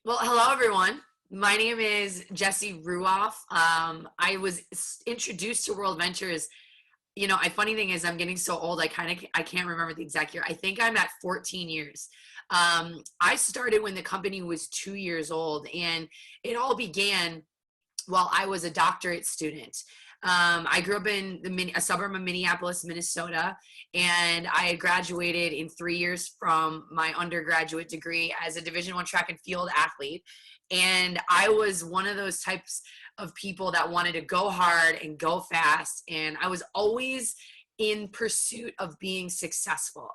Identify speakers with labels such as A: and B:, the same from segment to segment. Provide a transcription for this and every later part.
A: Well, hello everyone. My name is Jessie Ruof. I was introduced to World Ventures. Funny thing is I'm getting so old, I can't remember the exact year. I think I'm at 14 years. I started when the company was 2 years old, and it all began while I was a doctorate student. I grew up in a suburb of Minneapolis, Minnesota, and I had graduated in 3 years from my undergraduate degree as a Division I track and field athlete. And I was one of those types of people that wanted to go hard and go fast. And I was always in pursuit of being successful.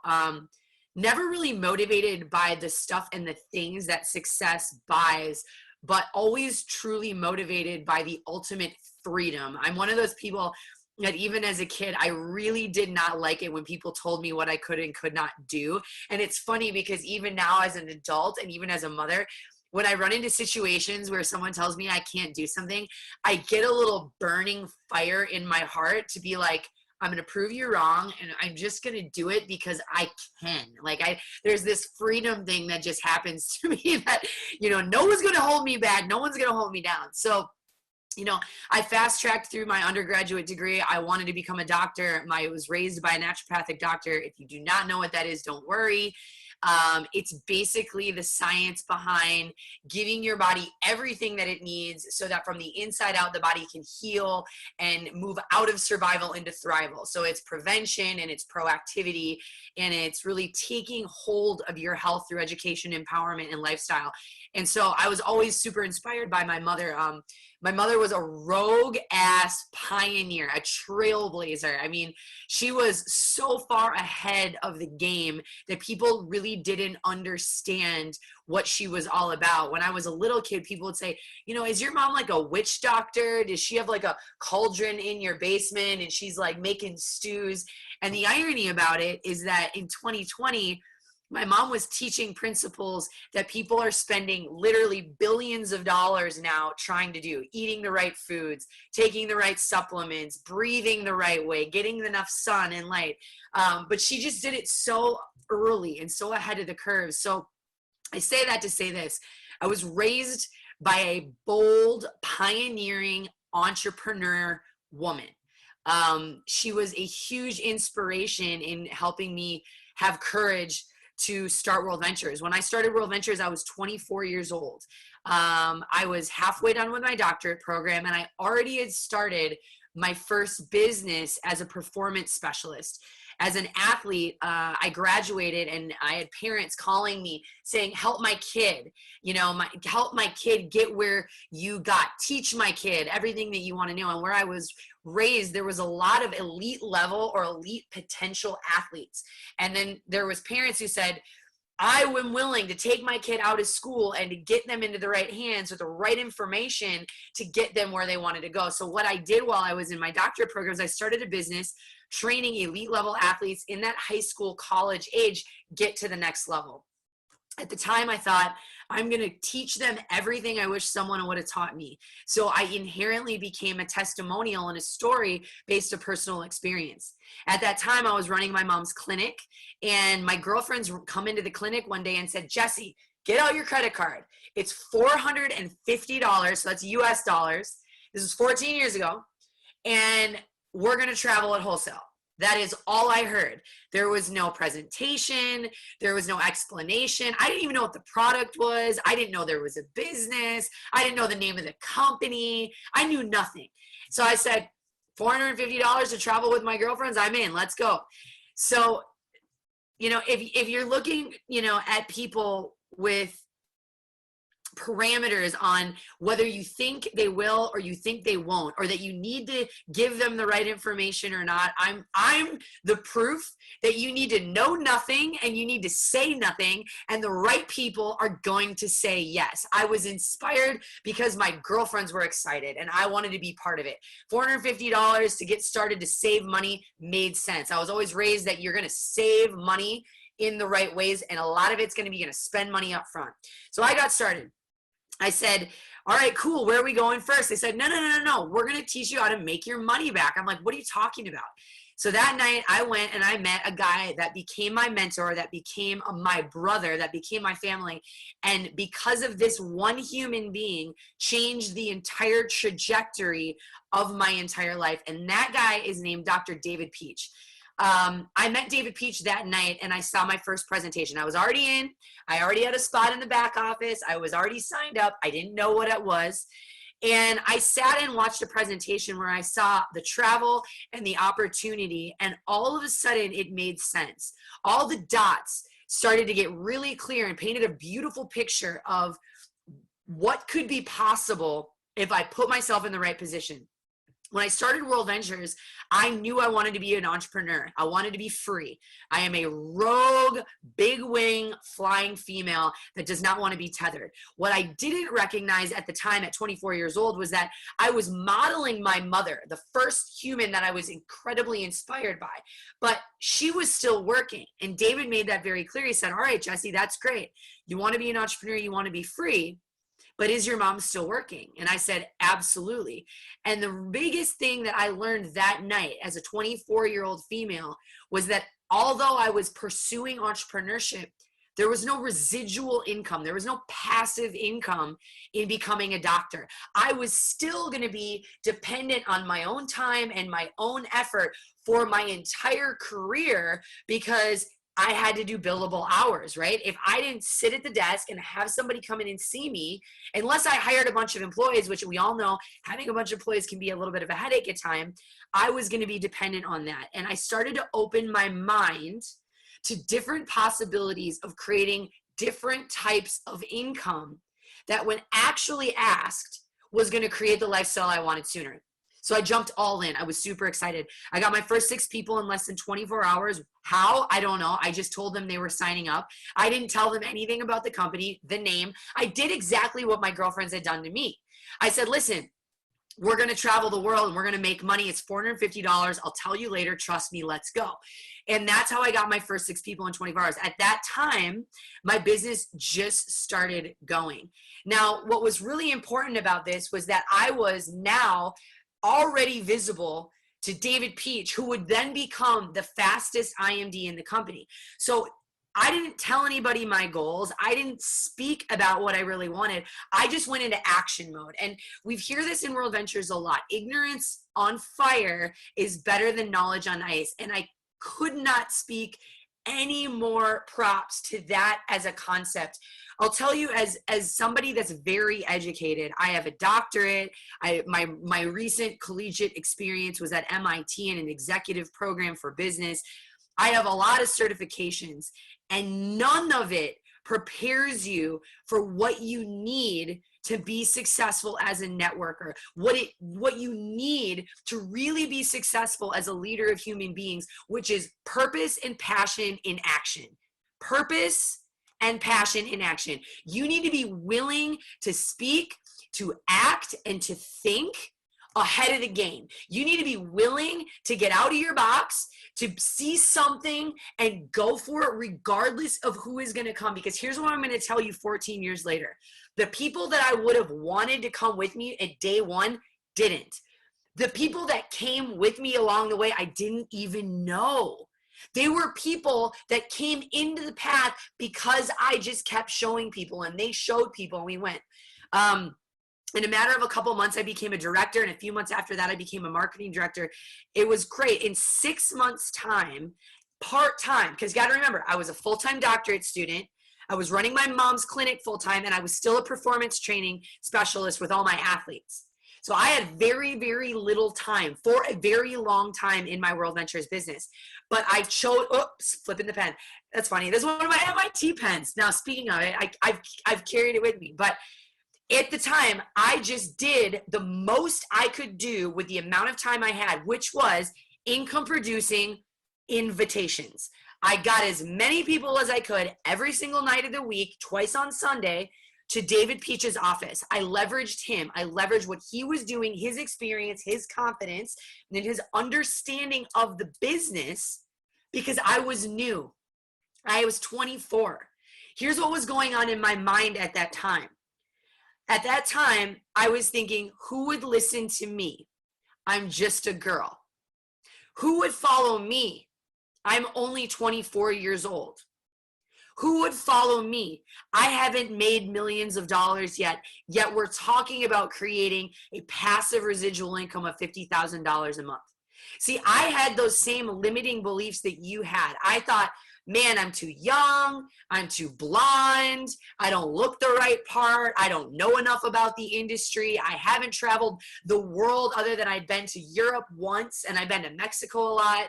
A: Never really motivated by the stuff and the things that success buys, but always truly motivated by the ultimate freedom. I'm one of those people that even as a kid, I really did not like it when people told me what I could and could not do. And it's funny because even now as an adult and even as a mother, when I run into situations where someone tells me I can't do something, I get a little burning fire in my heart to be like, I'm going to prove you wrong, and I'm just going to do it because I can. There's this freedom thing that just happens to me that, no one's going to hold me back. No one's going to hold me down. So, I fast tracked through my undergraduate degree. I wanted to become a doctor. I was raised by a naturopathic doctor. If you do not know what that is, don't worry. It's basically the science behind giving your body everything that it needs so that from the inside out, the body can heal and move out of survival into thrival. So it's prevention and it's proactivity, and it's really taking hold of your health through education, empowerment, and lifestyle. And so I was always super inspired by my mother. My mother was a rogue-ass pioneer, a trailblazer. I mean, she was so far ahead of the game that people really didn't understand what she was all about. When I was a little kid, people would say, is your mom like a witch doctor? Does she have like a cauldron in your basement and she's like making stews? And the irony about it is that in 2020, my mom was teaching principles that people are spending literally billions of dollars now trying to do: eating the right foods, taking the right supplements, breathing the right way, getting enough sun and light. But she just did it so early and so ahead of the curve. So I say that to say this: I was raised by a bold, pioneering entrepreneur woman. She was a huge inspiration in helping me have courage to start World Ventures. When I started World Ventures, I was 24 years old. I was halfway done with my doctorate program, and I already had started my first business as a performance specialist. As an athlete, I graduated, and I had parents calling me saying, help my kid, help my kid get where you got, teach my kid everything that you want to know. And where I was raised, there was a lot of elite level or elite potential athletes. And then there was parents who said, I am willing to take my kid out of school and to get them into the right hands with the right information to get them where they wanted to go. So what I did while I was in my doctorate programs, I started a business training elite level athletes in that high school, college age, get to the next level. At the time, I thought, I'm going to teach them everything I wish someone would have taught me. So I inherently became a testimonial and a story based on personal experience. At that time, I was running my mom's clinic, and my girlfriends come into the clinic one day and said, Jessie, get out your credit card. It's $450, so that's US dollars. This was 14 years ago, and we're going to travel at wholesale. That is all I heard. There was no presentation. There was no explanation. I didn't even know what the product was. I didn't know there was a business. I didn't know the name of the company. I knew nothing. So I said, $450 to travel with my girlfriends, I'm in. Let's go. So, if you're looking, at people with parameters on whether you think they will or you think they won't, or that you need to give them the right information or not, I'm the proof that you need to know nothing and you need to say nothing, and the right people are going to say yes. I was inspired because my girlfriends were excited and I wanted to be part of it. $450 to get started to save money made sense. I was always raised that you're going to save money in the right ways, and a lot of it's going to be going to spend money up front. So I got started. I said, all right, cool. Where are we going first? They said, no. We're going to teach you how to make your money back. I'm like, what are you talking about? So that night I went and I met a guy that became my mentor, that became my brother, that became my family. And because of this one human being, changed the entire trajectory of my entire life. And that guy is named Dr. David Peach. I met David Peach that night and I saw my first presentation. I was already in, I already had a spot in the back office. I was already signed up. I didn't know what it was. And I sat and watched a presentation where I saw the travel and the opportunity, and all of a sudden it made sense. All the dots started to get really clear and painted a beautiful picture of what could be possible if I put myself in the right position. When I started World Ventures, I knew I wanted to be an entrepreneur. I wanted to be free. I am a rogue, big wing, flying female that does not want to be tethered. What I didn't recognize at the time at 24 years old was that I was modeling my mother, the first human that I was incredibly inspired by, but she was still working. And David made that very clear. He said, all right, Jessie, that's great. You want to be an entrepreneur, you want to be free, but is your mom still working? And I said, absolutely. And the biggest thing that I learned that night as a 24-year-old female was that although I was pursuing entrepreneurship, there was no residual income. There was no passive income in becoming a doctor. I was still going to be dependent on my own time and my own effort for my entire career because I had to do billable hours, right? If I didn't sit at the desk and have somebody come in and see me, unless I hired a bunch of employees, which we all know having a bunch of employees can be a little bit of a headache at times, I was going to be dependent on that. And I started to open my mind to different possibilities of creating different types of income that when actually asked was going to create the lifestyle I wanted sooner. So I jumped all in. I was super excited. I got my first 6 people in less than 24 hours. How? I don't know. I just told them they were signing up. I didn't tell them anything about the company, the name. I did exactly what my girlfriends had done to me. I said, listen, we're going to travel the world and we're going to make money. It's $450. I'll tell you later. Trust me. Let's go. And that's how I got my first 6 people in 24 hours. At that time, my business just started going. Now, what was really important about this was that I was now already visible to David Peach, who would then become the fastest IMD in the company. So I didn't tell anybody my goals. I didn't speak about what I really wanted. I just went into action mode. And we hear this in World Ventures a lot. Ignorance on fire is better than knowledge on ice. And I could not speak any more props to that as a concept. I'll tell you, as somebody that's very educated, I have a doctorate. My recent collegiate experience was at MIT in an executive program for business. I have a lot of certifications, and none of it prepares you for what you need to be successful as a networker, what you need to really be successful as a leader of human beings, which is purpose and passion in action. Purpose and passion in action. You need to be willing to speak, to act, and to think ahead of the game. You need to be willing to get out of your box, to see something and go for it regardless of who is going to come. Because here's what I'm going to tell you 14 years later. The people that I would have wanted to come with me at day one didn't. The people that came with me along the way, I didn't even know. They were people that came into the path because I just kept showing people, and they showed people, and we went. In a matter of a couple months, I became a director, and a few months after that, I became a marketing director. It was great. In 6 months' time, part-time, because you got to remember, I was a full-time doctorate student. I was running my mom's clinic full-time, and I was still a performance training specialist with all my athletes. So I had very, very little time for a very long time in my World Ventures business. But I chose, oops, flipping the pen. That's funny. This is one of my MIT pens. Now, speaking of it, I've carried it with me. But at the time, I just did the most I could do with the amount of time I had, which was income producing invitations. I got as many people as I could every single night of the week, twice on Sunday, to David Peach's office. I leveraged him. I leveraged what he was doing, his experience, his confidence, and his understanding of the business, because I was new. I was 24. Here's what was going on in my mind at that time. At that time, I was thinking, who would listen to me? I'm just a girl. Who would follow me? I'm only 24 years old. Who would follow me? I haven't made millions of dollars yet we're talking about creating a passive residual income of $50,000 a month. See, I had those same limiting beliefs that you had. I thought, man, I'm too young, I'm too blonde, I don't look the right part, I don't know enough about the industry, I haven't traveled the world other than I'd been to Europe once and I've been to Mexico a lot.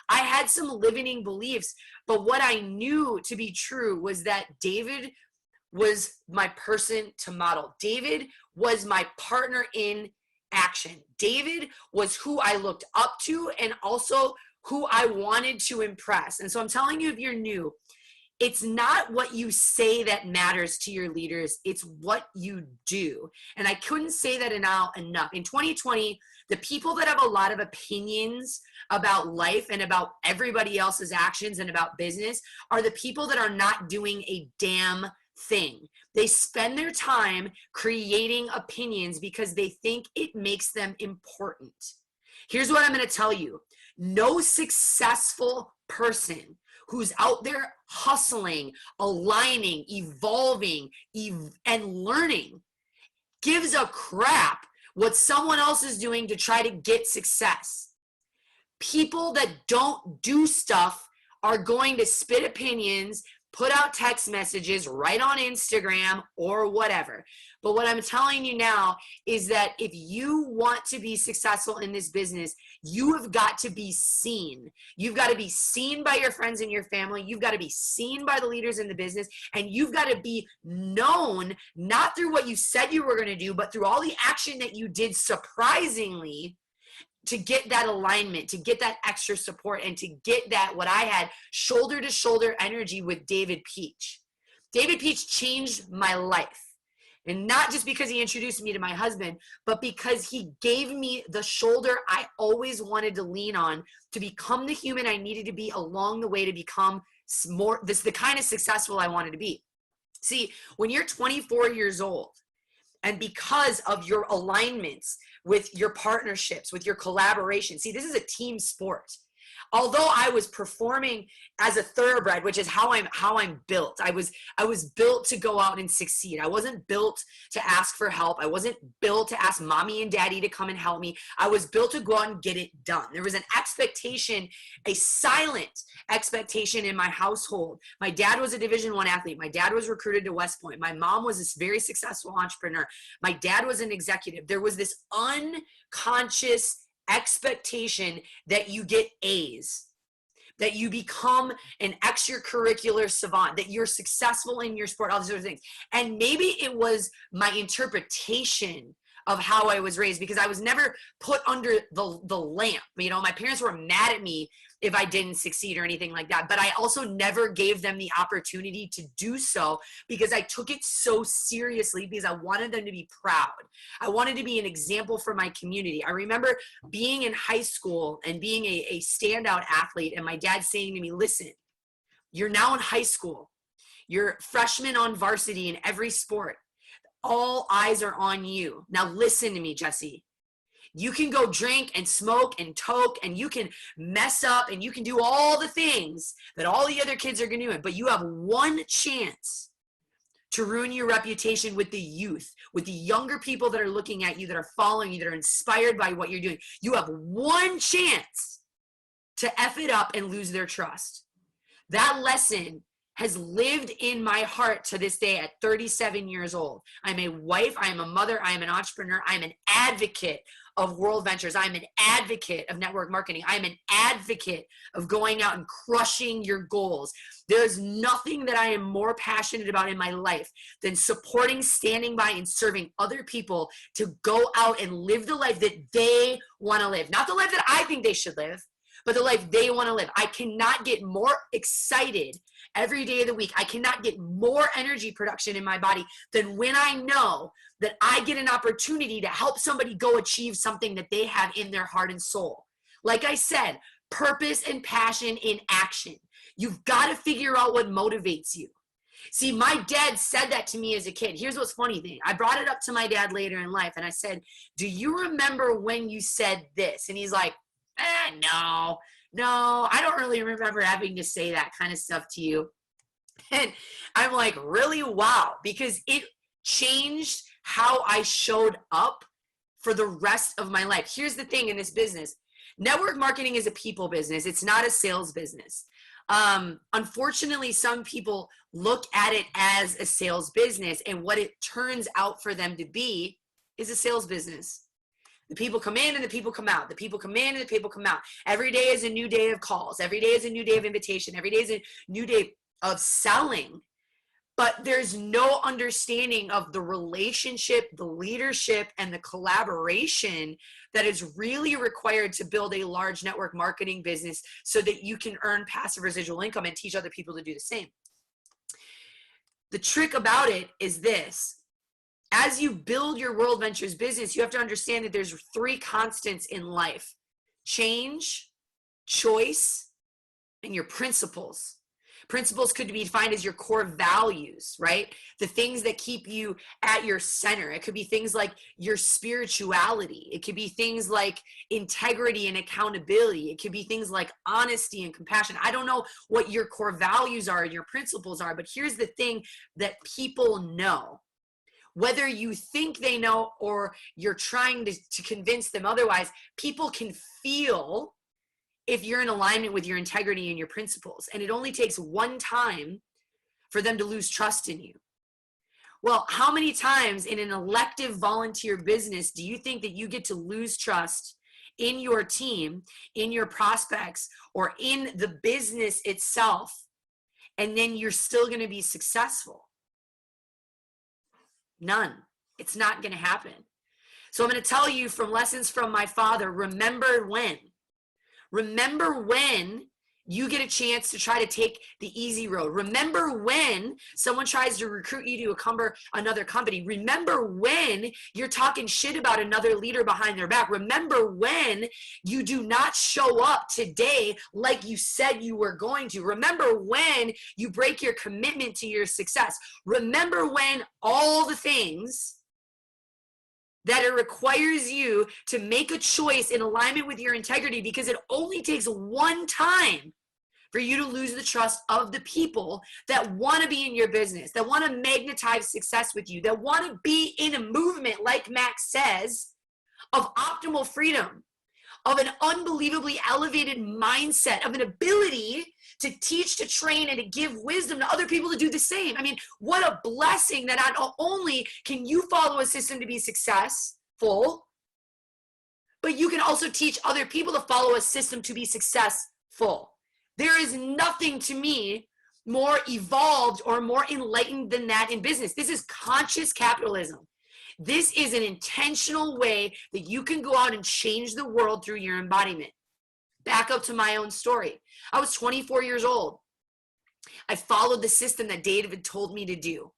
A: I had some limiting beliefs, but what I knew to be true was that David was my person to model. David was my partner in action. David was who I looked up to and also who I wanted to impress. And so I'm telling you, if you're new, it's not what you say that matters to your leaders, it's what you do. And I couldn't say that enough. In 2020, the people that have a lot of opinions about life and about everybody else's actions and about business are the people that are not doing a damn thing. They spend their time creating opinions because they think it makes them important. Here's what I'm going to tell you. No successful person who's out there hustling, aligning, evolving, and learning gives a crap what someone else is doing to try to get success. People that don't do stuff are going to spit opinions, put out text messages, write on Instagram or whatever. But what I'm telling you now is that if you want to be successful in this business, you have got to be seen. You've got to be seen by your friends and your family. You've got to be seen by the leaders in the business, and you've got to be known not through what you said you were going to do, but through all the action that you did surprisingly to get that alignment, to get that extra support, and to get that, what I had, shoulder to shoulder energy with David Peach. David Peach changed my life. And not just because he introduced me to my husband, but because he gave me the shoulder I always wanted to lean on to become the human I needed to be along the way to become the kind of successful I wanted to be. See, when you're 24 years old, and because of your alignments with your partnerships, with your collaboration, see, this is a team sport. Although I was performing as a thoroughbred, which is how I'm built. I was built to go out and succeed. I wasn't built to ask for help. I wasn't built to ask mommy and daddy to come and help me. I was built to go out and get it done. There was an expectation, a silent expectation in my household. My dad was a Division I athlete. My dad was recruited to West Point. My mom was this very successful entrepreneur. My dad was an executive. There was this unconscious expectation that you get A's, that you become an extracurricular savant, that you're successful in your sport, all these other things. And maybe it was my interpretation of how I was raised, because I was never put under the lamp. You know, my parents were mad at me if I didn't succeed or anything like that, but I also never gave them the opportunity to do so because I took it so seriously, because I wanted them to be proud. I wanted to be an example for my community. I remember being in high school and being a standout athlete, and my dad saying to me, listen, you're now in high school. You're freshman on varsity in every sport. All eyes are on you. Now listen to me, Jessie. You can go drink and smoke and toke, and you can mess up, and you can do all the things that all the other kids are going to do, but you have one chance to ruin your reputation with the youth, with the younger people that are looking at you, that are following you, that are inspired by what you're doing. You have one chance to F it up and lose their trust. That lesson has lived in my heart to this day at 37 years old. I'm a wife, I am a mother, I am an entrepreneur, I am an advocate of world ventures. I'm an advocate of network marketing. I'm an advocate of going out and crushing your goals. There's nothing that I am more passionate about in my life than supporting, standing by, and serving other people to go out and live the life that they want to live. Not the life that I think they should live, but the life they want to live. I cannot get more excited every day of the week. I cannot get more energy production in my body than when I know that I get an opportunity to help somebody go achieve something that they have in their heart and soul. Like I said, purpose and passion in action. You've got to figure out what motivates you. See, my dad said that to me as a kid. Here's what's funny thing. I brought it up to my dad later in life, and I said, do you remember when you said this? And he's like, No, no, I don't really remember having to say that kind of stuff to you. And I'm like, really? Wow. Because it changed how I showed up for the rest of my life. Here's the thing in this business. Network marketing is a people business. It's not a sales business. Unfortunately, some people look at it as a sales business, and what it turns out for them to be is a sales business. The people come in and the people come out. The people come in and the people come out. Every day is a new day of calls. Every day is a new day of invitation. Every day is a new day of selling. But there's no understanding of the relationship, the leadership, and the collaboration that is really required to build a large network marketing business so that you can earn passive residual income and teach other people to do the same. The trick about it is this. As you build your World Ventures business, you have to understand that there's 3 constants in life: change, choice, and your principles. Principles could be defined as your core values, right? The things that keep you at your center. It could be things like your spirituality. It could be things like integrity and accountability. It could be things like honesty and compassion. I don't know what your core values are and your principles are, but here's the thing that people know. Whether you think they know or you're trying to convince them otherwise, people can feel if you're in alignment with your integrity and your principles. And it only takes one time for them to lose trust in you. Well, how many times in an elective volunteer business do you think that you get to lose trust in your team, in your prospects, or in the business itself, and then you're still going to be successful? None. It's not going to happen. So I'm going to tell you from lessons from my father, remember when. Remember when you get a chance to try to take the easy road. Remember when someone tries to recruit you to another company. Remember when you're talking shit about another leader behind their back. Remember when you do not show up today like you said you were going to. Remember when you break your commitment to your success. Remember when all the things that it requires you to make a choice in alignment with your integrity, because it only takes one time for you to lose the trust of the people that want to be in your business, that want to magnetize success with you, that want to be in a movement, like Max says, of optimal freedom, of an unbelievably elevated mindset, of an ability to teach, to train, and to give wisdom to other people to do the same. I mean, what a blessing that not only can you follow a system to be successful, but you can also teach other people to follow a system to be successful. There is nothing to me more evolved or more enlightened than that in business. This is conscious capitalism. This is an intentional way that you can go out and change the world through your embodiment. Back up to my own story. I was 24 years old. I followed the system that David told me to do.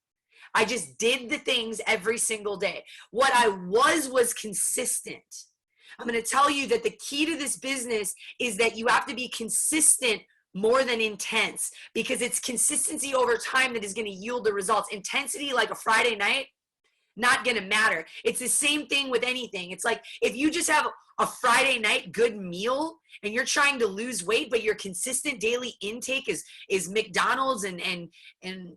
A: I just did the things every single day. What I was consistent. I'm going to tell you that the key to this business is that you have to be consistent more than intense, because it's consistency over time that is going to yield the results. Intensity like a Friday night, not going to matter. It's the same thing with anything. It's like if you just have a Friday night good meal and you're trying to lose weight, but your consistent daily intake is McDonald's and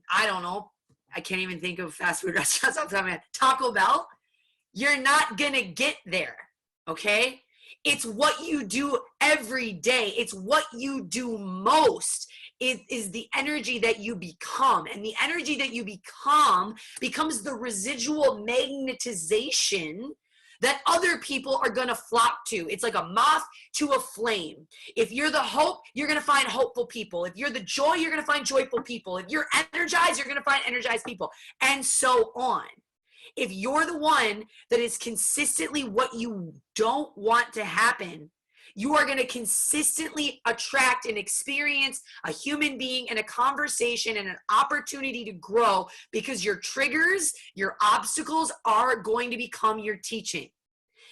A: I don't know, I can't even think of fast food restaurants off the top of my head, Taco Bell, you're not going to get there, okay? It's what you do every day. It's what you do most. It is the energy that you become. And the energy that you become becomes the residual magnetization that other people are going to flock to. It's like a moth to a flame. If you're the hope, you're going to find hopeful people. If you're the joy, you're going to find joyful people. If you're energized, you're going to find energized people, and so on. If you're the one that is consistently what you don't want to happen, you are going to consistently attract and experience a human being and a conversation and an opportunity to grow, because your triggers, your obstacles are going to become your teaching.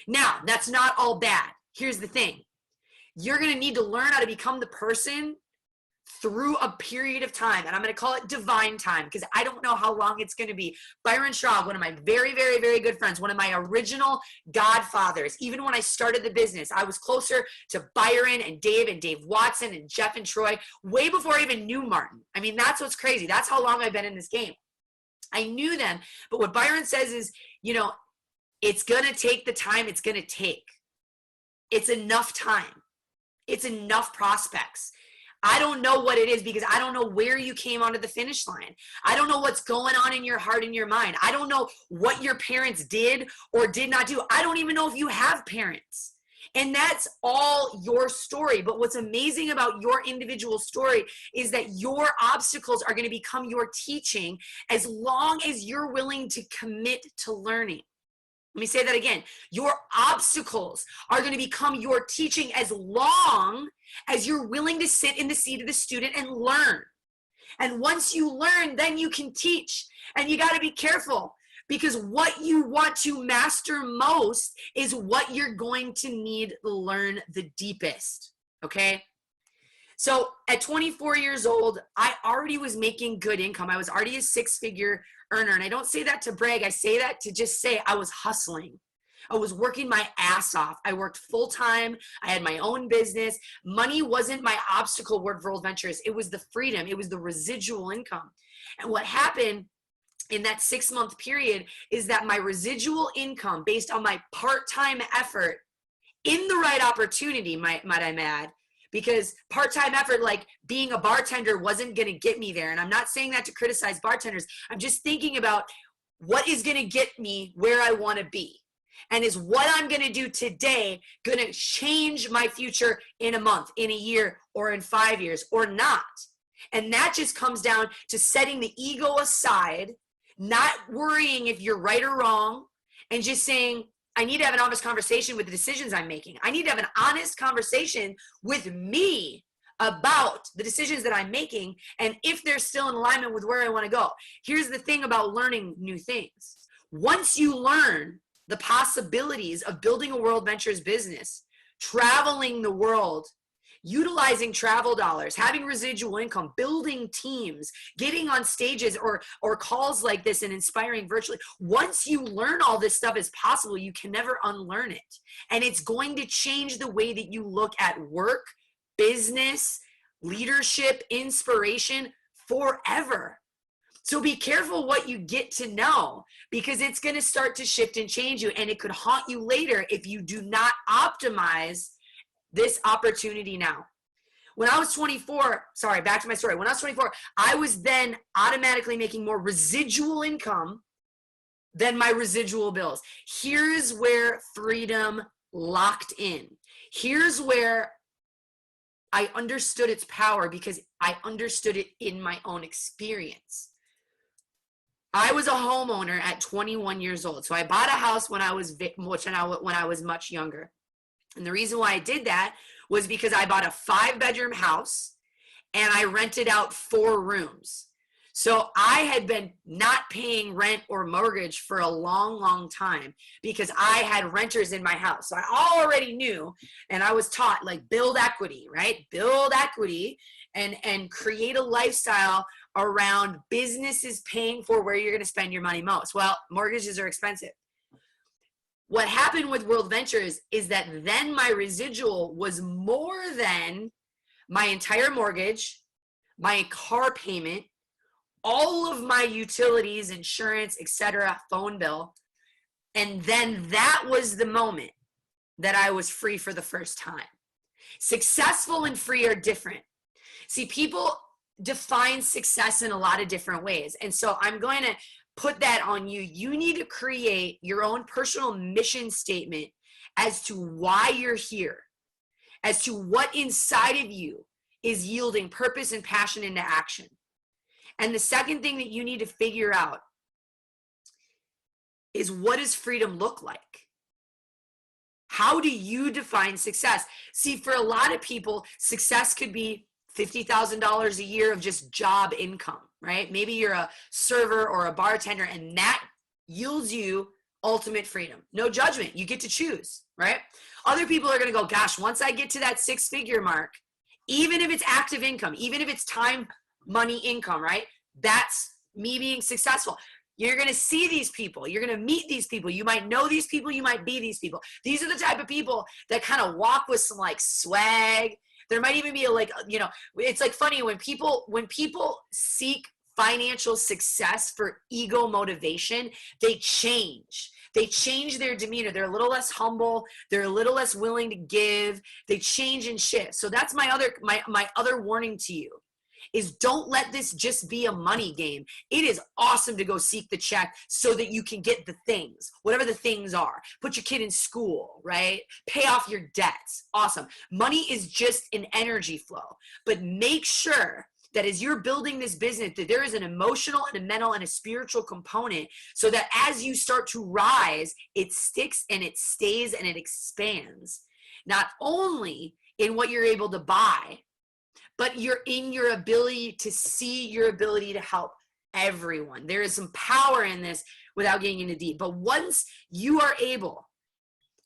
A: Now, that's not all bad. Here's the thing. You're going to need to learn how to become the person through a period of time, and I'm going to call it divine time because I don't know how long it's going to be. Byron Straub, one of my very, very, very good friends, one of my original godfathers. Even when I started the business, I was closer to Byron and Dave Watson and Jeff and Troy way before I even knew Martin. I mean, that's what's crazy. That's how long I've been in this game. I knew them, but what Byron says is, you know, it's going to take the time it's going to take. It's enough time. It's enough prospects. I don't know what it is because I don't know where you came onto the finish line. I don't know what's going on in your heart and your mind. I don't know what your parents did or did not do. I don't even know if you have parents. And that's all your story. But what's amazing about your individual story is that your obstacles are going to become your teaching as long as you're willing to commit to learning. Let me say that again. Your obstacles are going to become your teaching as long as you're willing to sit in the seat of the student and learn. And once you learn, then you can teach. And you got to be careful because what you want to master most is what you're going to need to learn the deepest. Okay? So at 24 years old, I already was making good income. I was already a six-figure earner. And I don't say that to brag. I say that to just say I was hustling. I was working my ass off. I worked full-time. I had my own business. Money wasn't my obstacle with World Ventures. It was the freedom. It was the residual income. And what happened in that 6-month period is that my residual income based on my part-time effort in the right opportunity, might I add, because part-time effort, like being a bartender, wasn't going to get me there. And I'm not saying that to criticize bartenders. I'm just thinking about what is going to get me where I want to be. And is what I'm going to do today going to change my future in a month, in a year, or in 5 years, or not? And that just comes down to setting the ego aside, not worrying if you're right or wrong, and just saying, I need to have an honest conversation with the decisions I'm making. I need to have an honest conversation with me about the decisions that I'm making and if they're still in alignment with where I want to go. Here's the thing about learning new things. Once you learn the possibilities of building a World Ventures business, traveling the world, utilizing travel dollars, having residual income, building teams, getting on stages or calls like this and inspiring virtually. Once you learn all this stuff is possible, you can never unlearn it. And it's going to change the way that you look at work, business, leadership, inspiration forever. So be careful what you get to know because it's going to start to shift and change you, and it could haunt you later if you do not optimize this opportunity now. When I was 24, sorry, back to my story. When I was 24, I was then automatically making more residual income than my residual bills. Here's where freedom locked in. Here's where I understood its power because I understood it in my own experience. I was a homeowner at 21 years old. So I bought a house when I was much younger. And the reason why I did that was because I bought a 5-bedroom house and I rented out 4 rooms. So I had been not paying rent or mortgage for a long, long time because I had renters in my house. So I already knew, and I was taught, like, build equity, right? Build equity and create a lifestyle around businesses paying for where you're going to spend your money most. Well, mortgages are expensive. What happened with World Ventures is that then my residual was more than my entire mortgage, my car payment, all of my utilities, insurance, etc., phone bill. And then that was the moment that I was free for the first time. Successful and free are different. See, people define success in a lot of different ways. And so I'm going to put that on you. You need to create your own personal mission statement as to why you're here, as to what inside of you is yielding purpose and passion into action. And the second thing that you need to figure out is, what does freedom look like? How do you define success? See, for a lot of people, success could be $50,000 a year of just job income, right? Maybe you're a server or a bartender and that yields you ultimate freedom. No judgment. You get to choose, right? Other people are going to go, gosh, once I get to that 6-figure mark, Even if it's active income, even if it's time, money, income, right? That's me being successful. You're going to see these people. You're going to meet these people. You might know these people. You might be these people. These are the type of people that kind of walk with some like swag. There might even be a, like, you know, it's like funny when people seek financial success for ego motivation, they change. They change their demeanor. They're a little less humble. They're a little less willing to give. They change and shift. So that's my other warning to you, is don't let this just be a money game. It is awesome to go seek the check so that you can get the things, whatever the things are. Put your kid in school, right? Pay off your debts. Awesome. Money is just an energy flow. But make sure that as you're building this business, that there is an emotional and a mental and a spiritual component, so that as you start to rise, it sticks and it stays and it expands. Not only in what you're able to buy, but you're in your ability to see, your ability to help everyone. There is some power in this without getting into deep. But once you are able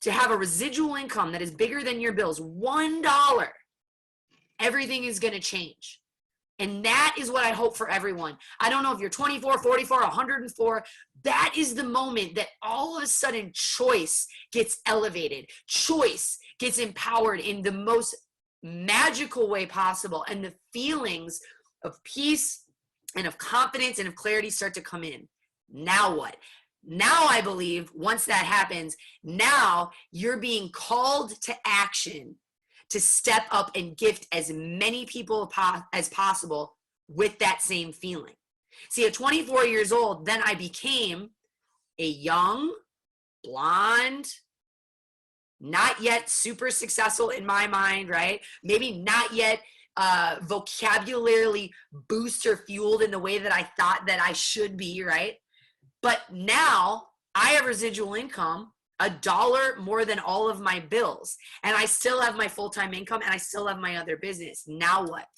A: to have a residual income that is bigger than your bills, $1, everything is going to change. And that is what I hope for everyone. I don't know if you're 24, 44, 104. That is the moment that all of a sudden choice gets elevated. Choice gets empowered in the most magical way possible. And the feelings of peace and of confidence and of clarity start to come in. Now what? Now I believe once that happens, now you're being called to action to step up and gift as many people as possible with that same feeling. See, at 24 years old, then I became a young, blonde, not yet super successful in my mind, right? Maybe not yet vocabulary booster fueled in the way that I thought that I should be, right? But now I have residual income, $1 more than all of my bills. And I still have my full-time income and I still have my other business. Now what?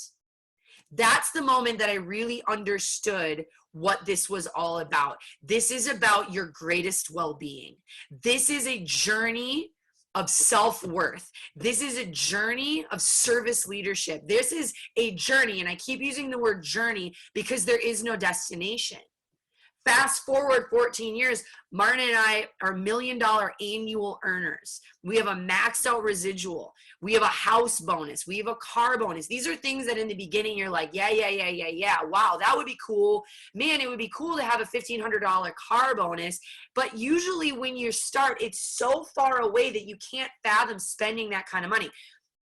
A: That's the moment that I really understood what this was all about. This is about your greatest well-being. This is a journey of self-worth. This is a journey of service leadership. This is a journey, and I keep using the word journey because there is no destination. Fast forward 14 years, Martin and I are $1 million annual earners. We have a maxed out residual. We have a house bonus. We have a car bonus. These are things that in the beginning you're like, yeah. Wow, that would be cool. Man, it would be cool to have a $1,500 car bonus. But usually when you start, it's so far away that you can't fathom spending that kind of money.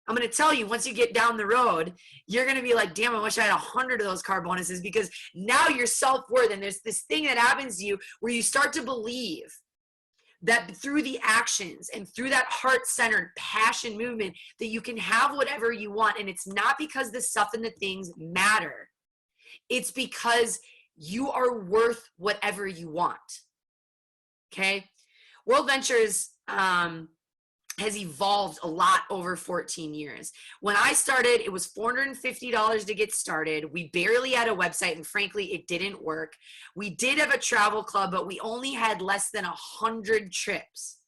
A: I'm going to tell you, once you get down the road, you're going to be like, damn, I wish I had 100 of those car bonuses, because now your self-worth, and there's this thing that happens to you where you start to believe that through the actions and through that heart-centered passion movement that you can have whatever you want. And it's not because the stuff and the things matter. It's because you are worth whatever you want. Okay? World Ventures, has evolved a lot over 14 years. When I started, it was $450 to get started. We barely had a website, and frankly, it didn't work. We did have a travel club, but we only had less than 100 trips.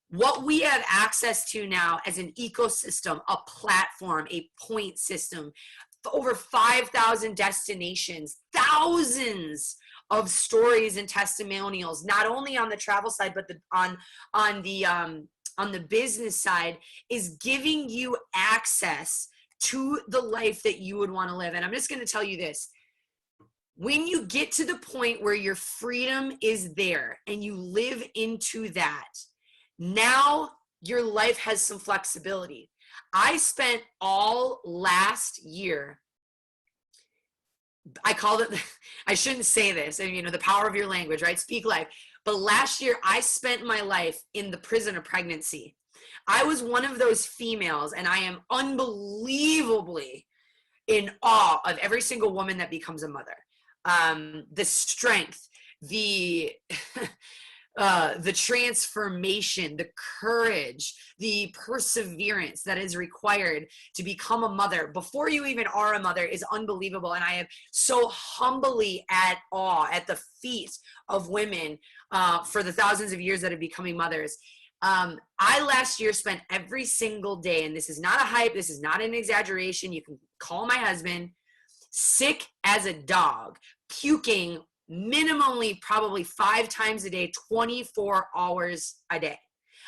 A: What we have access to now as an ecosystem, a platform, a point system, over 5,000 destinations, thousands of stories and testimonials, not only on the travel side, but on the business side, is giving you access to the life that you would want to live. And I'm just going to tell you this. When you get to the point where your freedom is there and you live into that, now your life has some flexibility. I spent all last year, I called it, I shouldn't say this, and you know, the power of your language, right? Speak life. But last year, I spent my life in the prison of pregnancy. I was one of those females, and I am unbelievably in awe of every single woman that becomes a mother. The strength, the transformation, the courage, the perseverance that is required to become a mother before you even are a mother is unbelievable. And I am so humbly at awe at the feet of women for the thousands of years that are becoming mothers. I last year spent every single day, and this is not a hype, this is not an exaggeration, you can call my husband, sick as a dog, puking minimally probably 5 times a day, 24 hours a day.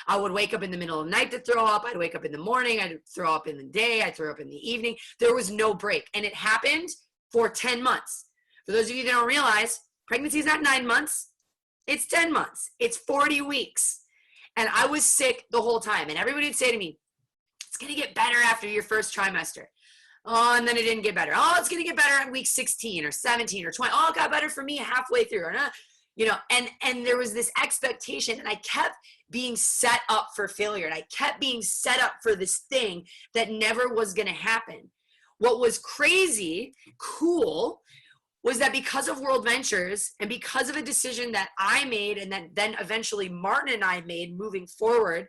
A: I would wake up in the middle of the night to throw up. I'd wake up in the morning. I'd throw up in the day. I'd throw up in the evening. There was no break. And it happened for 10 months. For those of you that don't realize, pregnancy is not 9 months. It's 10 months. It's 40 weeks. And I was sick the whole time. And everybody would say to me, it's going to get better after your first trimester. Oh, and then it didn't get better. Oh, it's going to get better at week 16 or 17 or 20. Oh, it got better for me halfway through. You know, and there was this expectation, and I kept being set up for failure. And I kept being set up for this thing that never was going to happen. What was crazy, cool, was that because of World Ventures and because of a decision that I made and then eventually Martin and I made moving forward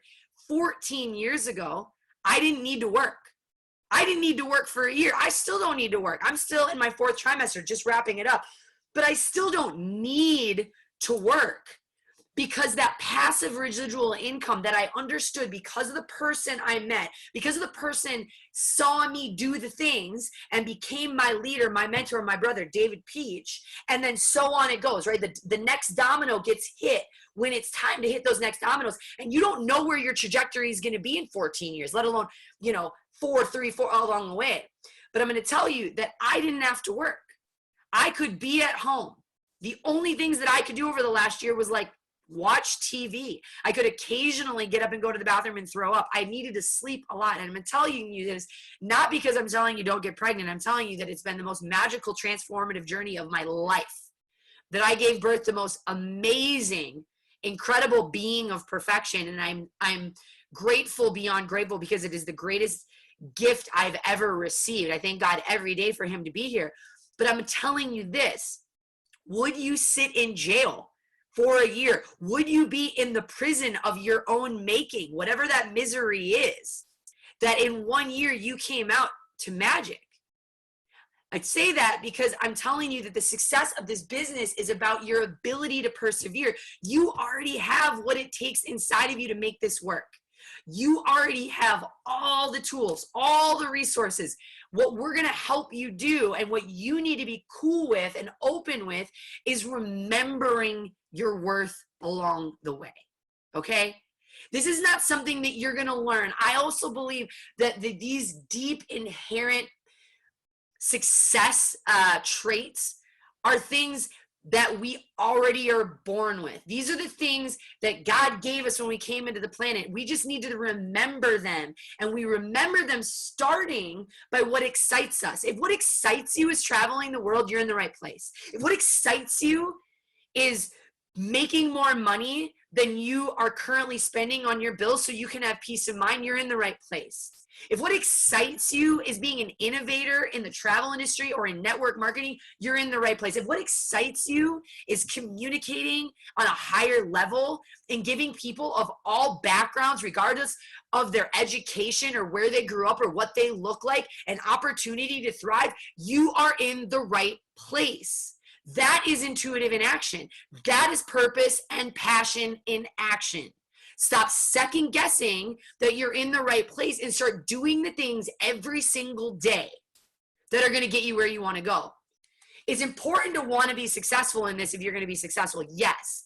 A: 14 years ago, I didn't need to work. I didn't need to work for a year. I still don't need to work. I'm still in my 4th trimester, just wrapping it up. But I still don't need to work because that passive residual income that I understood because of the person I met, because of the person saw me do the things and became my leader, my mentor, my brother, David Peach, and then so on it goes, right? The next domino gets hit when it's time to hit those next dominoes, and you don't know where your trajectory is going to be in 14 years, let alone, 4, 3, 4 all along the way. But I'm going to tell you that I didn't have to work. I could be at home. The only things that I could do over the last year was like watch TV. I could occasionally get up and go to the bathroom and throw up. I needed to sleep a lot. And I'm telling you this, not because I'm telling you don't get pregnant. I'm telling you that it's been the most magical, transformative journey of my life, that I gave birth to the most amazing, incredible being of perfection. And I'm grateful beyond grateful because it is the greatest gift I've ever received. I thank God every day for him to be here. But I'm telling you this, would you sit in jail for a year? Would you be in the prison of your own making, whatever that misery is, that in 1 year you came out to magic? I'd say that because I'm telling you that the success of this business is about your ability to persevere. You already have what it takes inside of you to make this work. You already have all the tools, all the resources. What we're going to help you do and what you need to be cool with and open with is remembering your worth along the way. Okay? This is not something that you're going to learn. I also believe that these deep inherent success traits are things that we already are born with. These are the things that God gave us when we came into the planet. We just need to remember them. And we remember them starting by what excites us. If what excites you is traveling the world, you're in the right place. If what excites you is making more money than you are currently spending on your bills so you can have peace of mind, you're in the right place. If what excites you is being an innovator in the travel industry or in network marketing, you're in the right place. If what excites you is communicating on a higher level and giving people of all backgrounds, regardless of their education or where they grew up or what they look like, an opportunity to thrive, you are in the right place. That is intuitive in action. That is purpose and passion in action. Stop second guessing that you're in the right place and start doing the things every single day that are going to get you where you want to go. It's important to want to be successful in this if you're going to be successful, yes.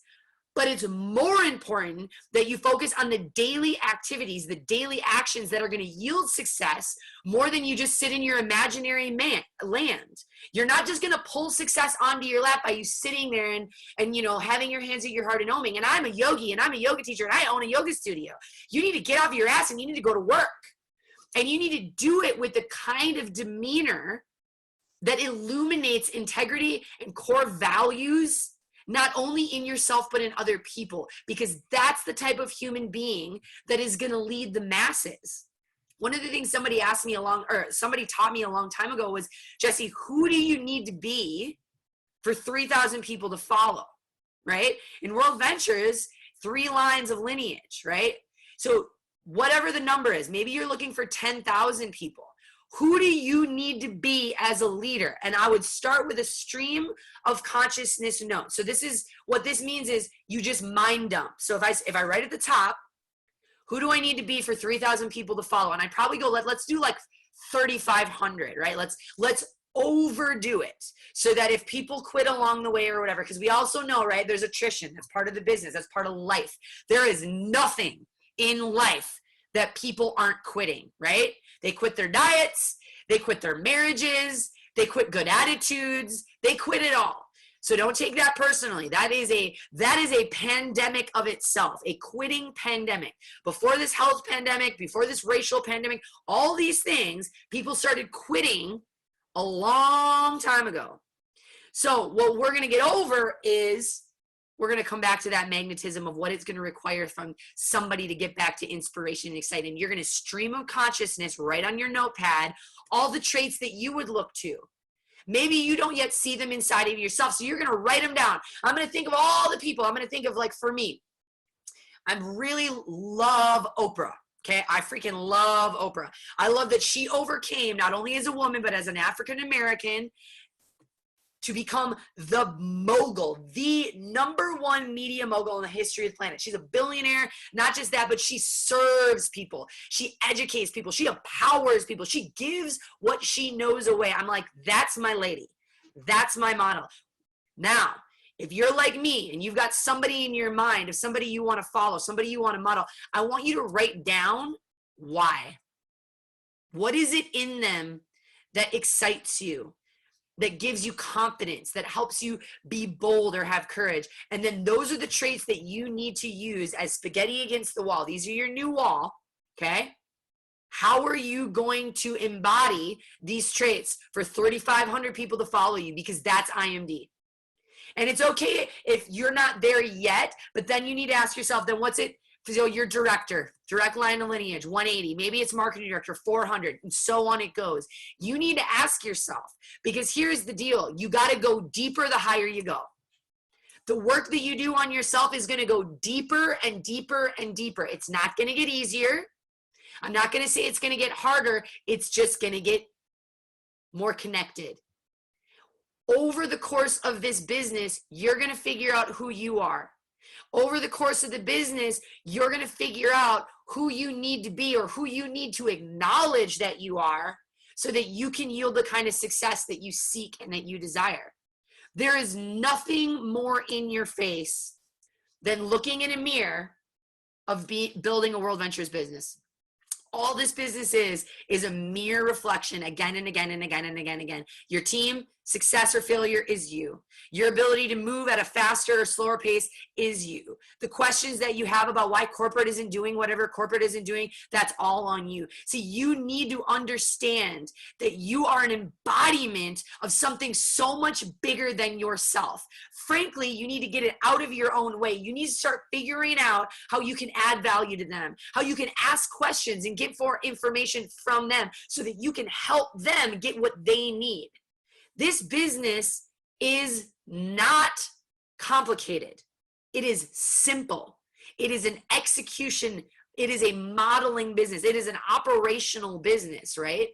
A: But it's more important that you focus on the daily activities, the daily actions that are going to yield success more than you just sit in your imaginary land. You're not just going to pull success onto your lap by you sitting there and having your hands at your heart and oming. And I'm a yogi and I'm a yoga teacher and I own a yoga studio. You need to get off your ass and you need to go to work. And you need to do it with the kind of demeanor that illuminates integrity and core values, not only in yourself, but in other people, because that's the type of human being that is going to lead the masses. One of the things somebody taught me a long time ago was, Jessie, who do you need to be for 3,000 people to follow, right? In World Ventures, 3 lines of lineage, right? So whatever the number is, maybe you're looking for 10,000 people. Who do you need to be as a leader? And I would start with a stream of consciousness note. So what this means is you just mind dump. So if I write at the top, Who do I need to be for 3,000 people to follow? And I probably go, let's do like 3,500, right? Let's overdo it so that if people quit along the way or whatever, because we also know, right, there's attrition. That's part of the business. That's part of life. There is nothing in life that people aren't quitting, right? They quit their diets. They quit their marriages. They quit good attitudes. They quit it all. So don't take that personally. That is a pandemic of itself, a quitting pandemic. Before this health pandemic, before this racial pandemic, all these things, people started quitting a long time ago. So what we're going to get over is we're going to come back to that magnetism of what it's going to require from somebody to get back to inspiration and excitement. You're going to stream of consciousness right on your notepad, all the traits that you would look to. Maybe you don't yet see them inside of yourself, so you're going to write them down. I'm going to think of all the people. I'm going to think of, like, for me, I really love Oprah. Okay, I freaking love Oprah. I love that she overcame, not only as a woman, but as an African-American, to become the mogul, the #1 media mogul in the history of the planet. She's a billionaire. Not just that, but she serves people. She educates people. She empowers people. She gives what she knows away. I'm like, that's my lady. That's my model. Now, if you're like me and you've got somebody in your mind, of somebody you want to follow, somebody you want to model, I want you to write down why. What is it in them that excites you, that gives you confidence, that helps you be bold or have courage? And then those are the traits that you need to use as spaghetti against the wall. These are your new wall, okay? How are you going to embody these traits for 3,500 people to follow you? Because that's IMD. And it's okay if you're not there yet, but then you need to ask yourself, then what's it? So your director, direct line of lineage, 180, maybe it's marketing director, 400, and so on it goes. You need to ask yourself, because here's the deal. You got to go deeper the higher you go. The work that you do on yourself is going to go deeper and deeper and deeper. It's not going to get easier. I'm not going to say it's going to get harder. It's just going to get more connected. Over the course of this business, you're going to figure out who you are. Over the course of the business, you're going to figure out who you need to be, or who you need to acknowledge that you are, so that you can yield the kind of success that you seek and that you desire. There is nothing more in your face than looking in a mirror of building a World Ventures business. All this business is a mere reflection again and again and again and again and again. Your team, success or failure, is you. Your ability to move at a faster or slower pace is you. The questions that you have about why corporate isn't doing whatever corporate isn't doing, that's all on you. See, you need to understand that you are an embodiment of something so much bigger than yourself. Frankly, you need to get it out of your own way. You need to start figuring out how you can add value to them, how you can ask questions and get more information from them so that you can help them get what they need. This business is not complicated. It is simple. It is an execution. It is a modeling business. It is an operational business, right?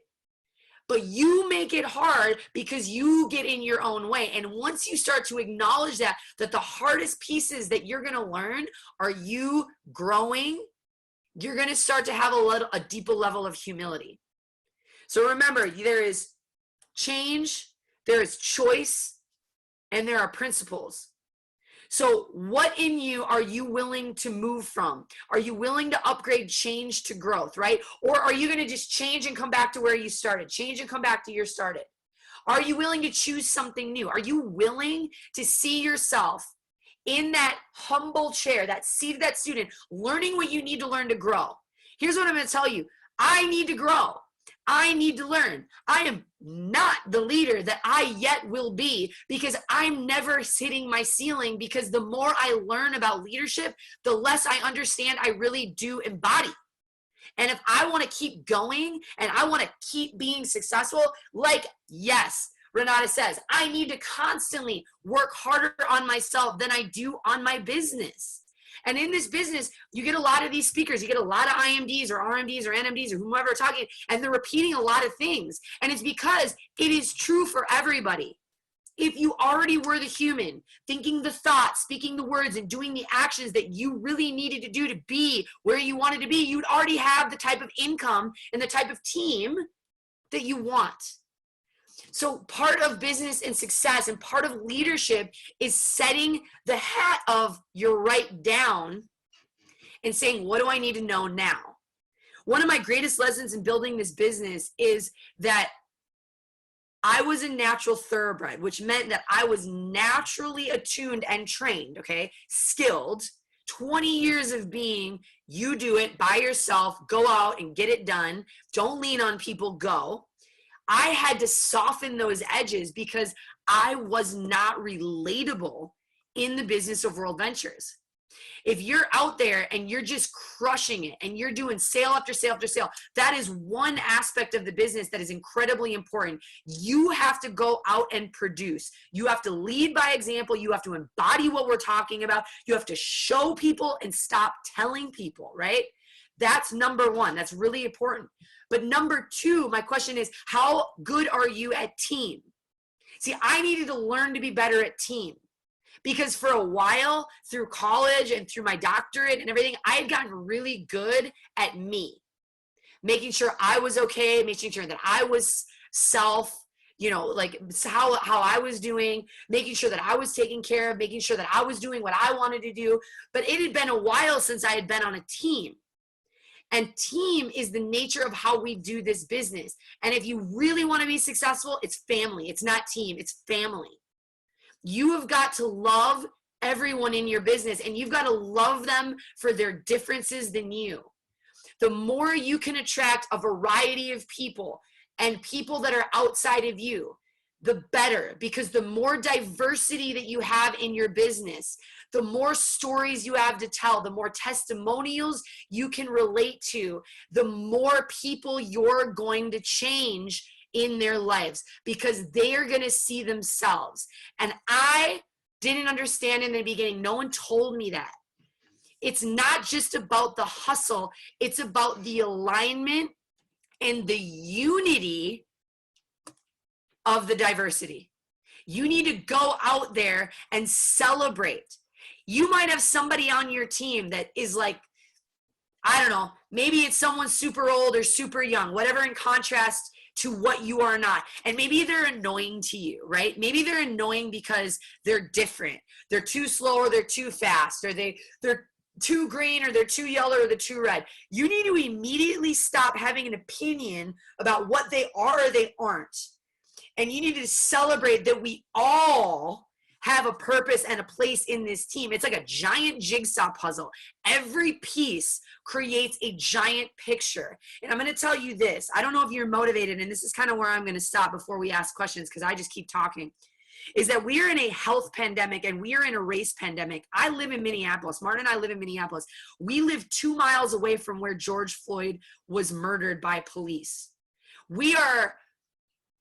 A: But you make it hard because you get in your own way. And once you start to acknowledge that the hardest pieces that you're going to learn are you growing, you're going to start to have a deeper level of humility. So remember, there is change, there is choice, and there are principles. So what in you are you willing to move from? Are you willing to upgrade, change to growth, right? Or are you going to just change and come back to where you started? Change and come back to your started. Are you willing to choose something new? Are you willing to see yourself in that humble chair, that seat of that student, learning what you need to learn to grow? Here's what I'm going to tell you. I need to grow. I need to learn. I am not the leader that I yet will be, because I'm never hitting my ceiling, because the more I learn about leadership, the less I understand I really do embody. And if I want to keep going and I want to keep being successful, like, yes, Renata says, I need to constantly work harder on myself than I do on my business. And in this business, you get a lot of these speakers, you get a lot of IMDs or RMDs or NMDs or whomever talking, and they're repeating a lot of things. And it's because it is true for everybody. If you already were the human, thinking the thoughts, speaking the words, and doing the actions that you really needed to do to be where you wanted to be, you'd already have the type of income and the type of team that you want. So part of business and success and part of leadership is setting the hat of your right down and saying, what do I need to know now? One of my greatest lessons in building this business is that I was a natural thoroughbred, which meant that I was naturally attuned and trained, okay, skilled. 20 years of being, you do it by yourself, go out and get it done. Don't lean on people, go. I had to soften those edges because I was not relatable in the business of World Ventures. If you're out there and you're just crushing it and you're doing sale after sale after sale, that is one aspect of the business that is incredibly important. You have to go out and produce. You have to lead by example. You have to embody what we're talking about. You have to show people and stop telling people, right? That's number one. That's really important. But number two, my question is, how good are you at team? See, I needed to learn to be better at team. Because for a while, through college and through my doctorate and everything, I had gotten really good at me. Making sure I was okay, making sure that I was self, you know, like how I was doing, making sure that I was taken care of, making sure that I was doing what I wanted to do. But it had been a while since I had been on a team. And team is the nature of how we do this business. And if you really want to be successful, it's family. It's not team, it's family. You have got to love everyone in your business, and you've got to love them for their differences than you. The more you can attract a variety of people and people that are outside of you, the better, because the more diversity that you have in your business, the more stories you have to tell, the more testimonials you can relate to, the more people you're going to change in their lives, because they are going to see themselves. And I didn't understand in the beginning. No one told me that. It's not just about the hustle. It's about the alignment and the unity of the diversity. You need to go out there and celebrate. You might have somebody on your team that is like, I don't know, maybe it's someone super old or super young, whatever, in contrast to what you are not. And maybe they're annoying to you, right? Maybe they're annoying because they're different. They're too slow, or they're too fast, or they're too green, or they're too yellow, or they're too red. You need to immediately stop having an opinion about what they are or they aren't. And you need to celebrate that we all have a purpose and a place in this team. It's like a giant jigsaw puzzle. Every piece creates a giant picture. And I'm going to tell you this. I don't know if you're motivated, and this is kind of where I'm going to stop before we ask questions, because I just keep talking, is that we are in a health pandemic and we are in a race pandemic. I live in Minneapolis. Martin and I live in Minneapolis. We live 2 miles away from where George Floyd was murdered by police. We are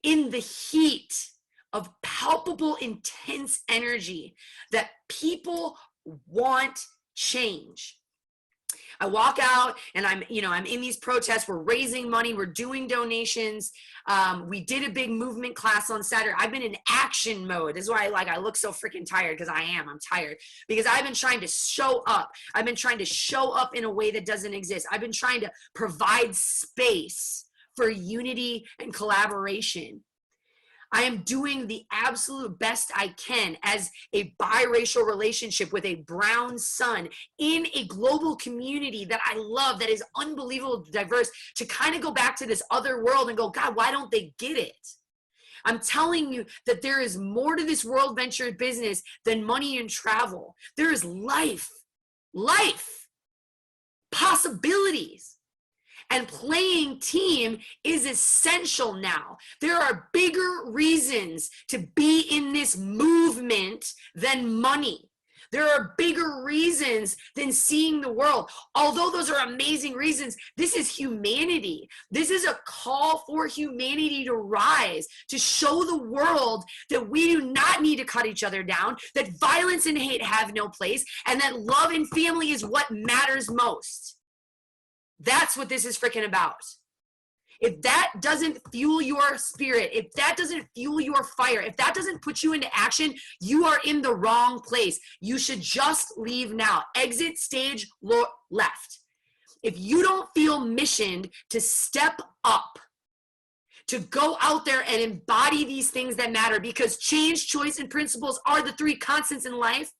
A: in the heat of palpable, intense energy that people want change. I walk out and I'm in these protests. We're raising money. We're doing donations. We did a big movement class on Saturday. I've been in action mode. This is why I look so freaking tired, because I'm tired, because I've been trying to show up. I've been trying to show up in a way that doesn't exist. I've been trying to provide space for unity and collaboration. I am doing the absolute best I can as a biracial relationship with a brown son in a global community that I love, that is unbelievably diverse, to kind of go back to this other world and go, God, why don't they get it? I'm telling you that there is more to this world venture business than money and travel. There is life, possibilities. And playing team is essential now. There are bigger reasons to be in this movement than money. There are bigger reasons than seeing the world. Although those are amazing reasons, this is humanity. This is a call for humanity to rise, to show the world that we do not need to cut each other down, that violence and hate have no place, and that love and family is what matters most. That's what this is freaking about. If that doesn't fuel your spirit, if that doesn't fuel your fire, if that doesn't put you into action, you are in the wrong place. You should just leave now. Exit stage left. If you don't feel missioned to step up, to go out there and embody these things that matter, because change, choice, and principles are the three constants in life,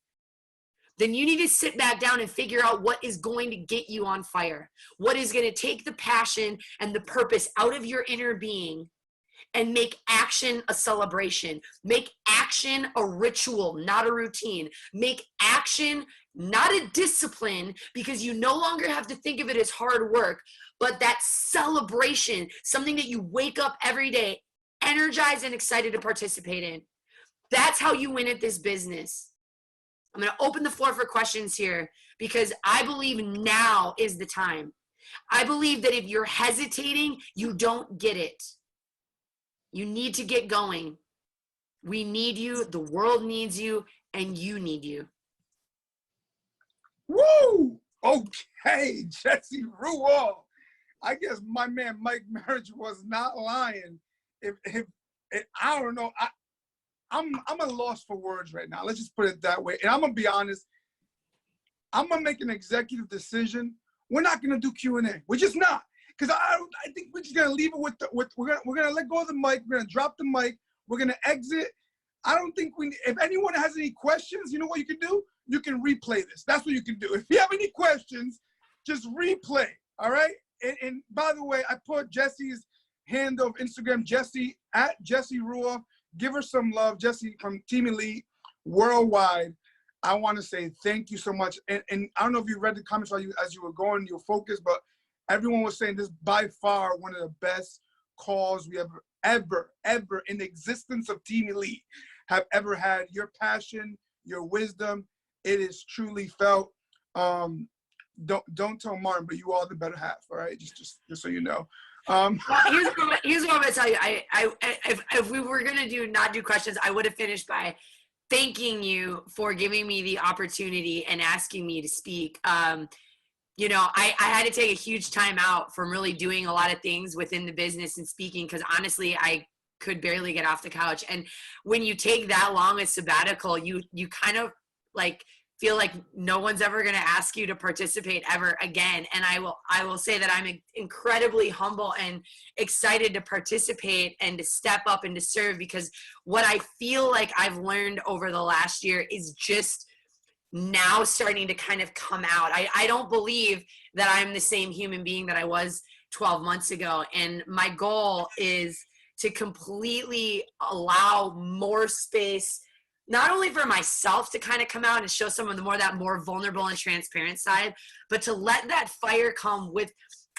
A: then you need to sit back down and figure out what is going to get you on fire. What is going to take the passion and the purpose out of your inner being and make action a celebration. Make action a ritual, not a routine. Make action not a discipline, because you no longer have to think of it as hard work, but that celebration, something that you wake up every day energized and excited to participate in. That's how you win at this business. I'm going to open the floor for questions here, because I believe now is the time. I believe that if you're hesitating, you don't get it. You need to get going. We need you, the world needs you, and you need you.
B: Woo! Okay, Jessie Ruof. I guess my man Mike Marriage was not lying. If I don't know, I'm at a loss for words right now. Let's just put it that way. And I'm gonna be honest. I'm gonna make an executive decision. We're not gonna do Q&A. We're just not, because I think we're just gonna leave it with we're gonna let go of the mic. We're gonna drop the mic. We're gonna exit. I don't think if anyone has any questions, you know what you can do? You can replay this. That's what you can do. If you have any questions, just replay. All right. And by the way, I put Jessie's handle of Instagram, Jessie at Jessie Ruof. Give her some love, Jessie from Team Elite Worldwide. I want to say thank you so much. And I don't know if you read the comments as you were going, you were focused, but everyone was saying this by far one of the best calls we ever in the existence of Team Elite have ever had. Your passion, your wisdom, it is truly felt. Don't tell Martin, but you are the better half. All right, just so you know.
A: Well, here's what I'm gonna tell you. If we were gonna not do questions, I would have finished by thanking you for giving me the opportunity and asking me to speak. You know, I had to take a huge time out from really doing a lot of things within the business and speaking, because honestly, I could barely get off the couch. And when you take that long a sabbatical, you kind of like feel like no one's ever going to ask you to participate ever again. And I will say that I'm incredibly humble and excited to participate and to step up and to serve, because what I feel like I've learned over the last year is just now starting to kind of come out. I don't believe that I'm the same human being that I was 12 months ago. And my goal is to completely allow more space, not only for myself to kind of come out and show some of the more vulnerable and transparent side, but to let that fire come with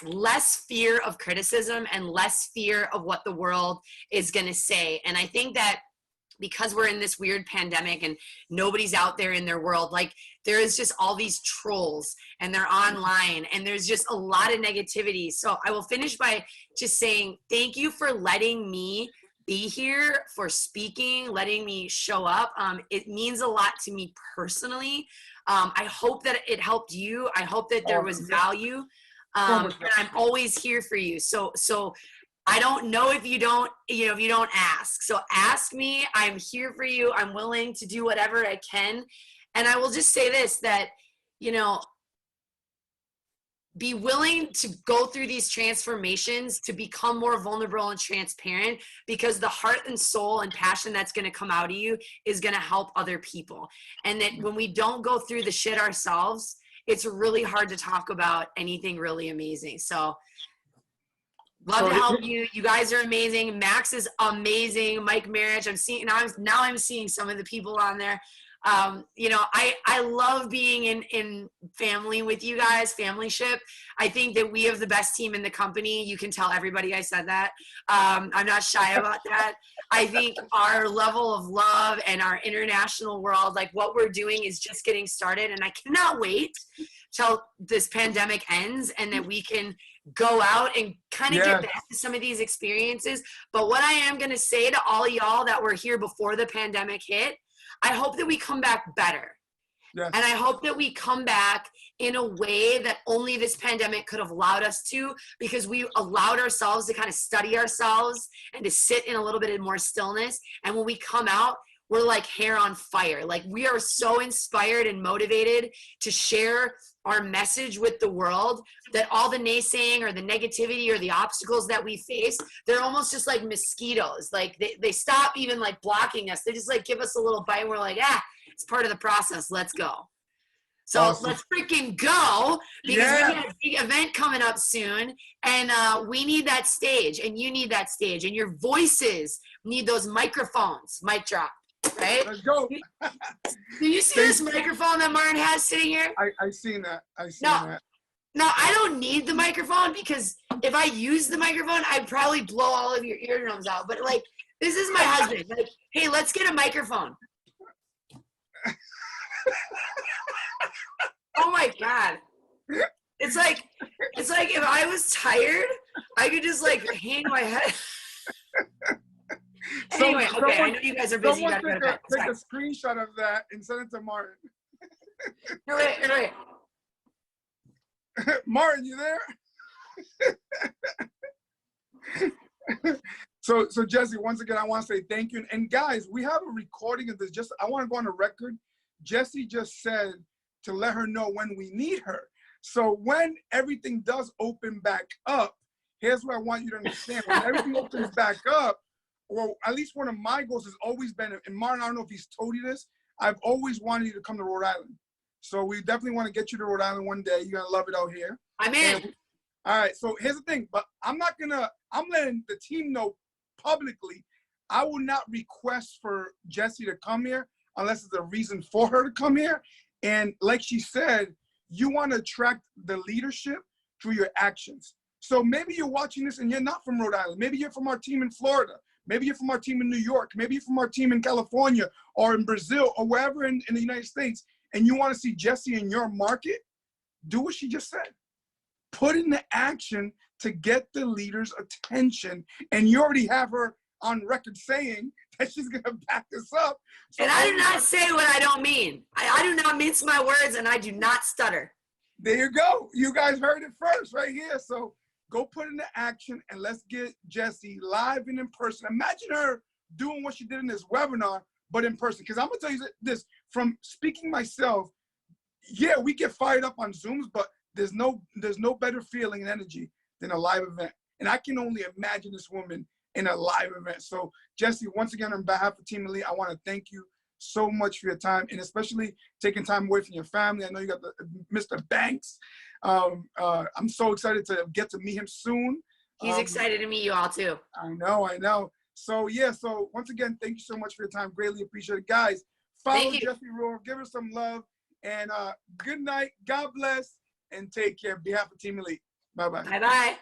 A: less fear of criticism and less fear of what the world is going to say. And I think that because we're in this weird pandemic and nobody's out there in their world, like there is just all these trolls and they're online and there's just a lot of negativity. So I will finish by just saying thank you for letting me be here, for speaking, letting me show up. It means a lot to me personally. I hope that it helped you. I hope that there was value. And I'm always here for you. So I don't know if you don't ask. So ask me. I'm here for you. I'm willing to do whatever I can. And I will just say this, that, be willing to go through these transformations to become more vulnerable and transparent, because the heart and soul and passion that's going to come out of you is going to help other people. And that when we don't go through the shit ourselves, it's really hard to talk about anything really amazing. So love to help you. You guys are amazing. Max is amazing. Mike Marriage. I'm seeing some of the people on there. I love being in family with you guys, familyship. I think that we have the best team in the company. You can tell everybody I said that. I'm not shy about that. I think our level of love and our international world, like what we're doing is just getting started. And I cannot wait till this pandemic ends and that we can go out and kind of get back to some of these experiences. But what I am going to say to all y'all that were here before the pandemic hit, I hope that we come back better.
B: Yes.
A: And I hope that we come back in a way that only this pandemic could have allowed us to, because we allowed ourselves to kind of study ourselves and to sit in a little bit of more stillness. And when we come out, we're like hair on fire. Like, we are so inspired and motivated to share our message with the world that all the naysaying or the negativity or the obstacles that we face, they're almost just like mosquitoes. Like, they stop even like blocking us. They just like give us a little bite and we're like, it's part of the process. Let's go. So
B: Awesome.
A: Let's freaking go, because we have a big event coming up soon, and we need that stage, and you need that stage, and your voices need those microphones. Mic drop, right?
B: Let's go.
A: Do you see this microphone that Martin has sitting here?
B: I seen that. I seen that.
A: No, I don't need the microphone, because if I use the microphone, I'd probably blow all of your eardrums out. But like, this is my husband. Like, hey, let's get a microphone. Oh my God. It's like if I was tired, I could just like hang my head. Anyway, okay, I know you guys are busy. You gotta go to bed.
B: Take a screenshot of that and send it to Martin.
A: You're right.
B: Martin, you there? So Jessie, once again, I want to say thank you. And guys, we have a recording of this. I want to go on the record. Jessie just said to let her know when we need her. So when everything does open back up, here's what I want you to understand. When everything opens back up, or at least one of my goals has always been, and Martin, I don't know if he's told you this, I've always wanted you to come to Rhode Island. So we definitely want to get you to Rhode Island one day. You're going to love it out here.
A: I'm in.
B: All right, so here's the thing, but I'm letting the team know publicly, I will not request for Jessie to come here unless there's a reason for her to come here. And like she said, you want to attract the leadership through your actions. So maybe you're watching this and you're not from Rhode Island. Maybe you're from our team in Florida. Maybe you're from our team in New York. Maybe you're from our team in California or in Brazil or wherever in the United States, and you want to see Jessie in your market. Do what she just said. Put in the action to get the leader's attention. And you already have her on record saying that she's going to back this up. So
A: and I do not say what I don't mean. I do not mince my words, and I do not stutter.
B: There you go. You guys heard it first right here. So go put into action, and let's get Jessie live and in person. Imagine her doing what she did in this webinar, but in person. Because I'm going to tell you this, from speaking myself, yeah, we get fired up on Zooms, but there's no better feeling and energy than a live event. And I can only imagine this woman in a live event. So Jessie, once again, on behalf of Team Elite, I want to thank you so much for your time, and especially taking time away from your family. I know you got Mr. Banks. I'm so excited to get to meet him soon.
A: He's excited to meet you all too.
B: I know. So yeah, so once again, thank you so much for your time. Greatly appreciate it. Guys, follow Jessie Ruof, give her some love, and good night, God bless, and take care. On behalf of Team Elite. Bye-bye.
A: Bye-bye.